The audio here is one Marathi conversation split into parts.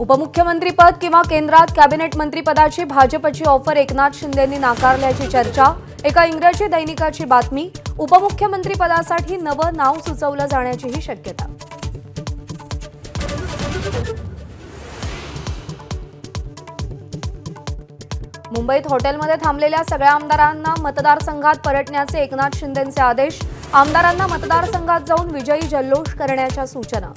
उपमुख्यमंत्रीपद किंवा केंद्रात कॅबिनेट मंत्रीपदाची भाजपची ऑफर एकनाथ शिंदेंनी नाकारल्याची चर्चा। एका इंग्रजी दैनिकाची बातमी। उपमुख्यमंत्रीपदासाठी नवं नाव सुचवलं जाण्याचीही शक्यता। मुंबईत हॉटेलमध्ये थांबलेल्या सगळ्या आमदारांना मतदारसंघात परतण्याचे एकनाथ शिंदेंचे आदेश। आमदारांना मतदारसंघात जाऊन विजयी जल्लोष करण्याच्या सूचना।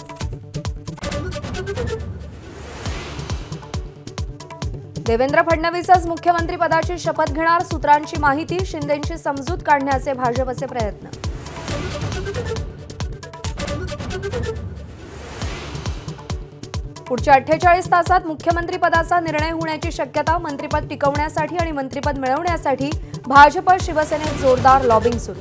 देवेंद्र फडणवीसच मुख्यमंत्रीपदाची शपथ घेणार, सूत्रांची माहिती। शिंदेंची समजूत काढण्याचे भाजपचे प्रयत्न। पुढच्या 48 तासात मुख्यमंत्रीपदाचा निर्णय होण्याची शक्यता। मंत्रिपद टिकवण्यासाठी आणि मंत्रिपद मिळवण्यासाठी भाजप शिवसेनेत जोरदार लॉबिंग सुरू।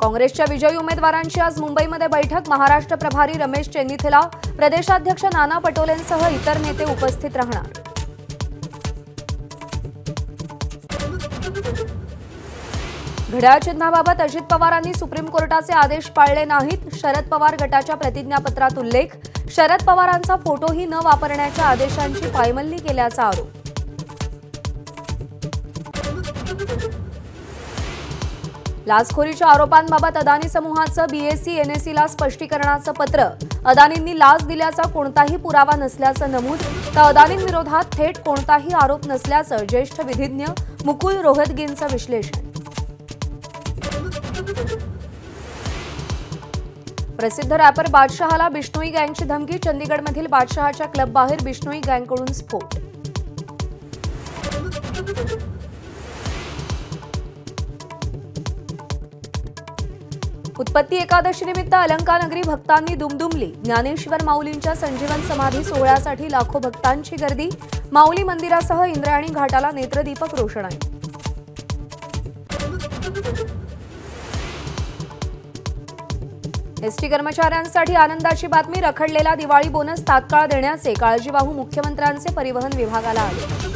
काँग्रेसच्या विजयी उमेदवारांची आज मुंबईमध्ये बैठक। महाराष्ट्र प्रभारी रमेश चेन्निथला, प्रदेशाध्यक्ष नाना पटोलेंसह इतर नेते उपस्थित राहणार। घड्याळ चिन्हाबाबत अजित पवारांनी सुप्रीम कोर्टाचे आदेश पाळले नाहीत। शरद पवार गटाच्या प्रतिज्ञापत्रात उल्लेख। शरद पवारांचा फोटोही न वापरण्याच्या आदेशांची पायमल्ली केल्याचा आरोप। लाचखोरीच्या आरोपांबाबत अदानी समूहाचं बीएसई एनएसईला स्पष्टीकरणाचं पत्र। अदानींनी लाच दिल्याचा कोणताही पुरावा नसल्याचं नमूद। तर अदानींविरोधात थेट कोणताही आरोप नसल्याचं ज्येष्ठ विधिज्ञ मुकुल रोहतगींचं विश्लेषण। प्रसिद्ध रॅपर बादशहाला बिश्नोई गँगची धमकी। चंदीगडमधील बादशहाच्या क्लबबाहेर बिश्नोई गँगकडून स्फोट। उत्पत्ती एकादशीनिमित्त अलंकानगरी भक्तांनी दुमदुमली। ज्ञानेश्वर माऊलींच्या संजीवन समाधी सोहळ्यासाठी लाखो भक्तांची गर्दी। माऊली मंदिरासह इंद्रायणी घाटाला नेत्रदीपक रोषणाई। एसटी कर्मचाऱ्यांसाठी आनंदाची बातमी। रखडलेला दिवाळी बोनस तात्काळ देण्याचे काळजीवाहू मुख्यमंत्र्यांचे परिवहन विभागाला आदेश।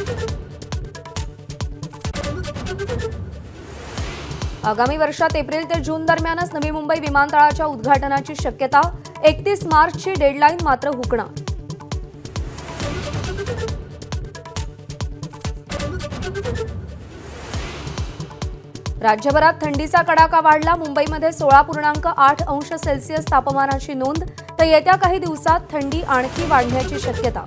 आगामी वर्षात एप्रिल ते जून दरम्यानच नवी मुंबई विमानतळाच्या उद्घाटनाची शक्यता। 31 मार्चची डेडलाईन मात्र हुकणार। राज्यभरात थंडीचा कडाका वाढला। मुंबईमध्ये 16.8 अंश सेल्सिअस तापमानाची नोंद। तर येत्या काही दिवसात थंडी आणखी वाढण्याची शक्यता।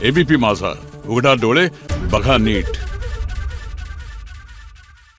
एबीपी माझा, उघडा डोळे बघा नीट।